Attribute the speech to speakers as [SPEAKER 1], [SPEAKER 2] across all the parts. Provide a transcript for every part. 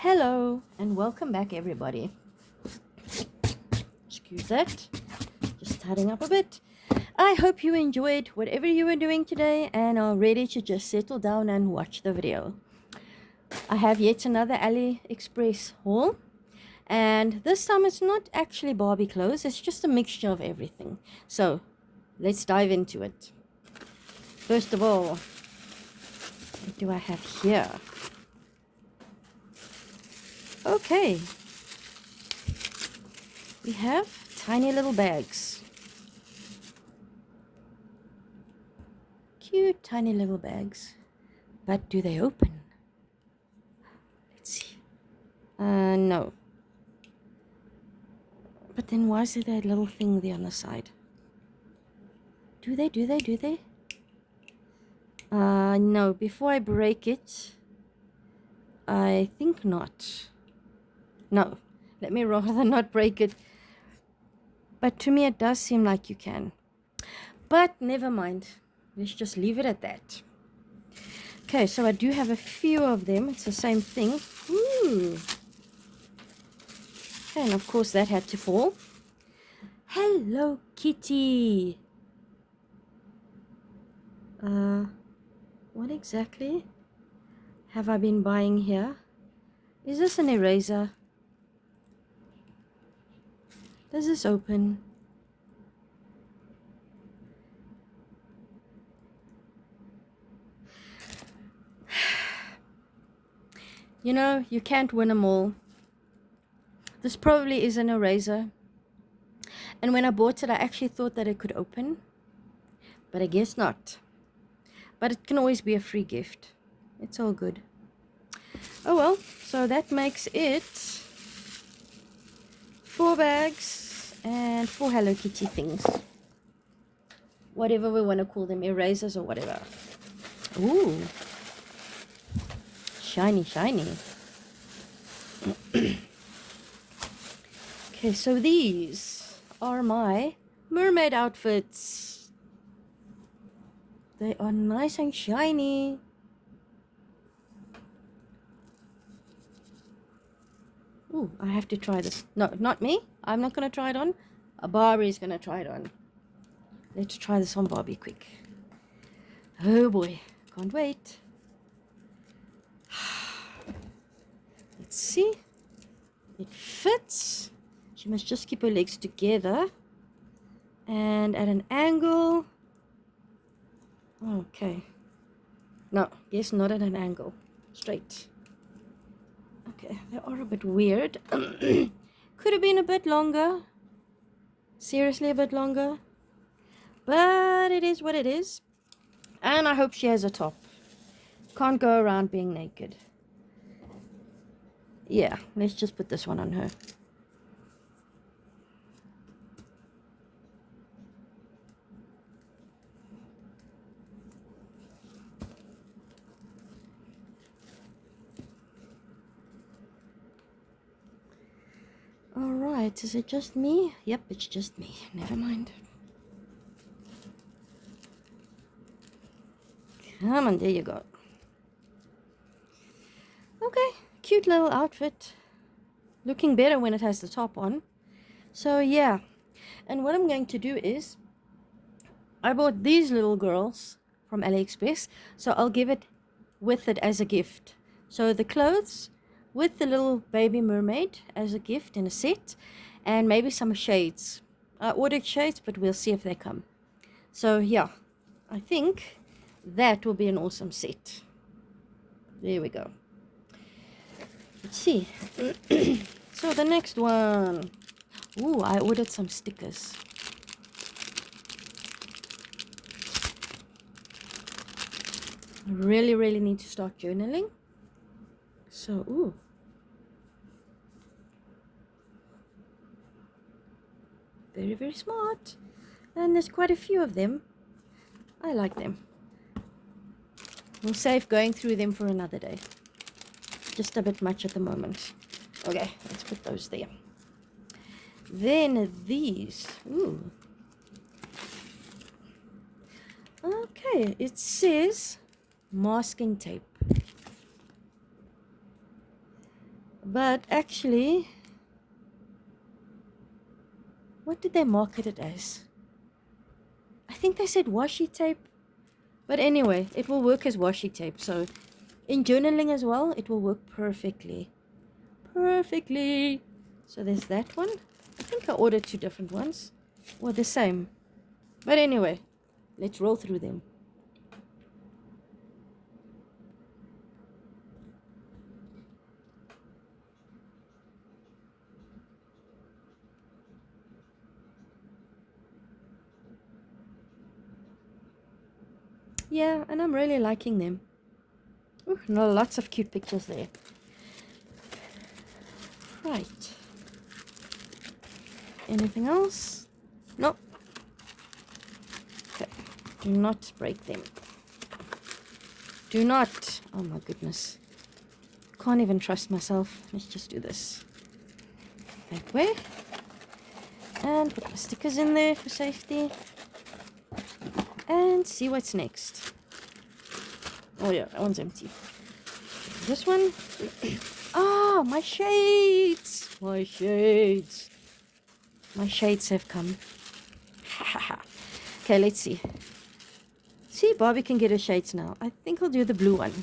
[SPEAKER 1] Hello and welcome back, everybody. Excuse that. Just tidying up a bit. I hope you enjoyed whatever you were doing today and are ready to just settle down and watch the video. I have yet another AliExpress haul, and this time it's not actually Barbie clothes, it's just a mixture of everything. So let's dive into it. First of all, what do I have here? Okay, we have tiny little bags. Cute tiny little bags. But do they open? Let's see. No. But then why is there that little thing there on the side? Do they? No. Before I break it, I think not. No. Let me rather not break it. But to me it does seem like you can. But never mind. Let's just leave it at that. Okay, so I do have a few of them. It's the same thing. Ooh. Okay, and of course that had to fall. Hello, Kitty. What exactly have I been buying here? Is this an eraser? Does this open? You know, you can't win them all. This probably is an eraser. And when I bought it, I actually thought that it could open. But I guess not. But it can always be a free gift. It's all good. Oh well, so that makes it 4 bags and 4 Hello Kitty things. Whatever we want to call them, erasers or whatever. Ooh. Shiny, shiny. Okay, so these are my mermaid outfits. They are nice and shiny. Ooh, I have to try this. No, not me. I'm not going to try it on. Barbie's going to try it on. Let's try this on Barbie quick. Oh boy, can't wait. Let's see. It fits. She must just keep her legs together. And at an angle. Okay. No, guess not at an angle. Straight. Okay, they are a bit weird. Could have been a bit longer. Seriously, a bit longer. But it is what it is. And I hope she has a top. Can't go around being naked. Yeah, let's just put this one on her. Alright, is it just me? Yep, it's just me. Never mind. Come on, there you go. Okay, cute little outfit. Looking better when it has the top on. So yeah, and what I'm going to do is, I bought these little girls from AliExpress, so I'll give it with it as a gift. So the clothes with the little baby mermaid as a gift in a set, and maybe some shades. I ordered shades, but we'll see if they come. So yeah, I think that will be an awesome set. There we go. Let's see. So the next one. Ooh, I ordered some stickers. I really need to start journaling. So, ooh. Very smart. And there's quite a few of them. I like them. We'll save going through them for another day. Just a bit much at the moment. Okay, let's put those there. Then these. Ooh. Okay, it says masking tape. But actually, what did they market it as? I think they said washi tape. But anyway, it will work as washi tape. So in journaling as well, it will work perfectly. Perfectly. So there's that one. I think I ordered two different ones. Or the same. But anyway, let's roll through them. Yeah, and I'm really liking them. Ooh, no, lots of cute pictures there. Right. Anything else? Nope. Okay. Do not break them. Do not. Oh my goodness. Can't even trust myself. Let's just do this. That way. And put my stickers in there for safety. And see what's next. Oh yeah, that one's empty. This one. Ah, my shades. My shades. My shades have come. Okay, let's see. See, Barbie can get her shades now. I think I'll do the blue one.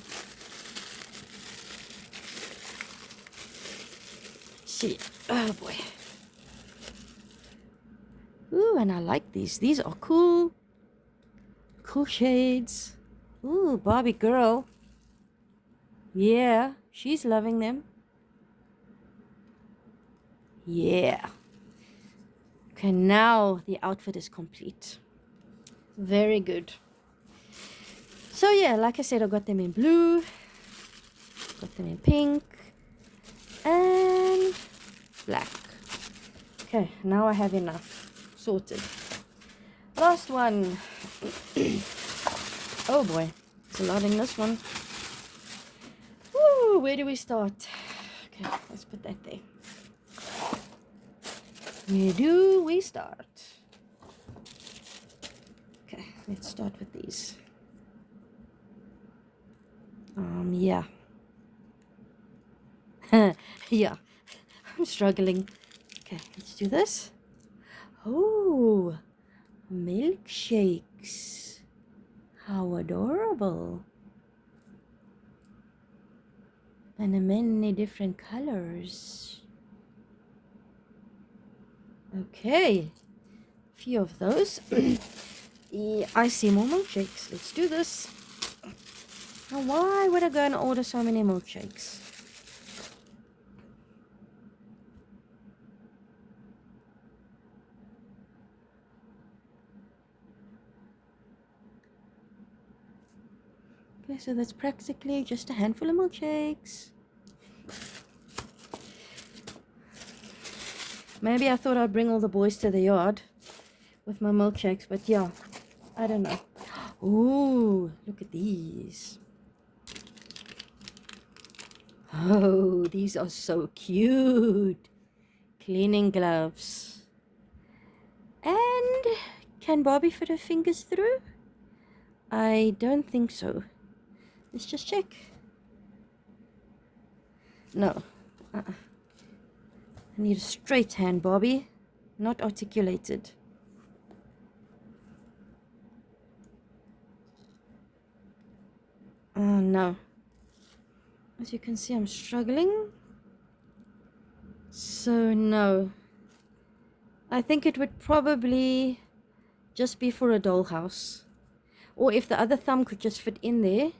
[SPEAKER 1] See. Oh boy. Ooh, and I like these. These are cool. Cool shades. Ooh, Barbie girl. Yeah, she's loving them. Yeah. Okay, now the outfit is complete. Very good. So yeah, like I said, I got them in blue. Got them in pink. And black. Okay, now I have enough. Sorted. Last one. Oh boy, it's a lot in this one. Woo, where do we start? Okay, let's put that there. Where do we start? Okay, let's start with these. Yeah. Yeah, I'm struggling. Okay, let's do this. Oh, milkshakes. How adorable. And in many different colors. Okay, a few of those. Yeah, I see more milkshakes. Let's do this. Now, why would I go and order so many milkshakes? Okay, so that's practically just a handful of milkshakes. Maybe I thought I'd bring all the boys to the yard with my milkshakes, but yeah, I don't know. Ooh, look at these. Oh, these are so cute. Cleaning gloves. And can Barbie fit her fingers through? I don't think so. Let's just check. No. I need a straight hand, Barbie. Not articulated. Oh, no. As you can see, I'm struggling. So, no. I think it would probably just be for a dollhouse. Or if the other thumb could just fit in there,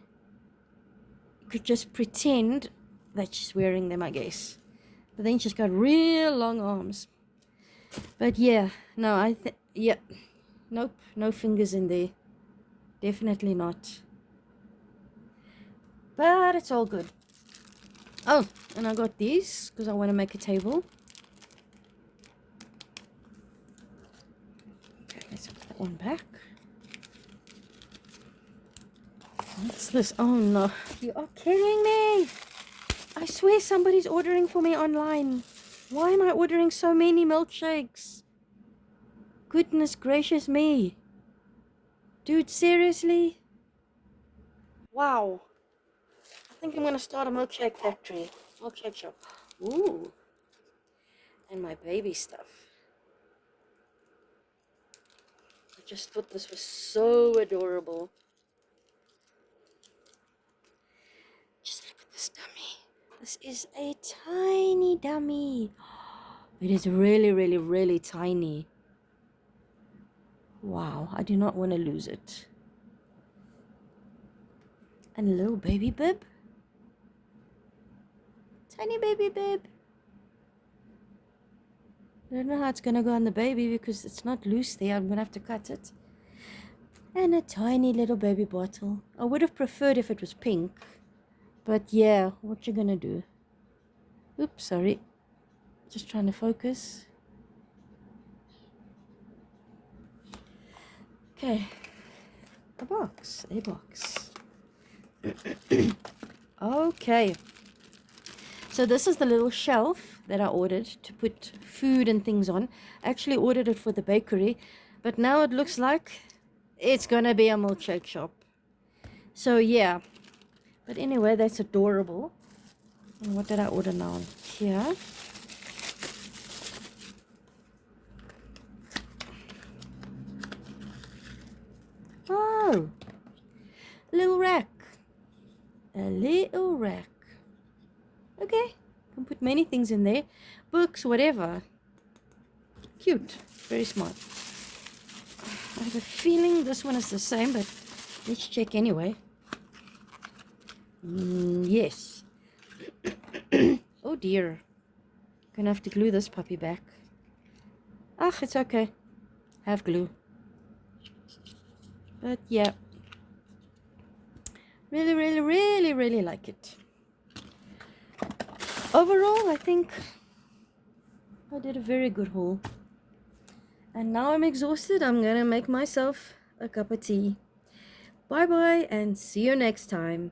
[SPEAKER 1] could just pretend that she's wearing them, I guess. But then she's got real long arms. But yeah, no, yeah. Nope, no fingers in there. Definitely not. But it's all good. Oh, and I got these because I want to make a table. Okay, let's put that one back. What's this? Oh no, you are kidding me. I swear somebody's ordering for me online. Why am I ordering so many milkshakes? Goodness gracious me. Dude, seriously? Wow. I think I'm going to start a milkshake factory. Milkshake shop. Ooh. And my baby stuff. I just thought this was so adorable. Just look at this dummy. This is a tiny dummy. It is really, really, really tiny. Wow, I do not want to lose it. And a little baby bib. Tiny baby bib. I don't know how it's going to go on the baby because it's not loose there. I'm going to have to cut it. And a tiny little baby bottle. I would have preferred if it was pink. But yeah, what you going to do? Oops, sorry. Just trying to focus. Okay. A box. Okay. So this is the little shelf that I ordered to put food and things on. I actually ordered it for the bakery, but now it looks like it's gonna be a milkshake shop. So yeah. But anyway, that's adorable. And what did I order now? Here. Oh, a little rack. A little rack. Okay, can put many things in there. Books, whatever. Cute. Very smart. I have a feeling this one is the same, but let's check anyway. Yes. Oh dear. Gonna have to glue this puppy back. Ah, it's okay. Have glue. But yeah. Really, really, really, really like it. Overall, I think I did a very good haul. And now I'm exhausted. I'm gonna make myself a cup of tea. Bye bye and see you next time.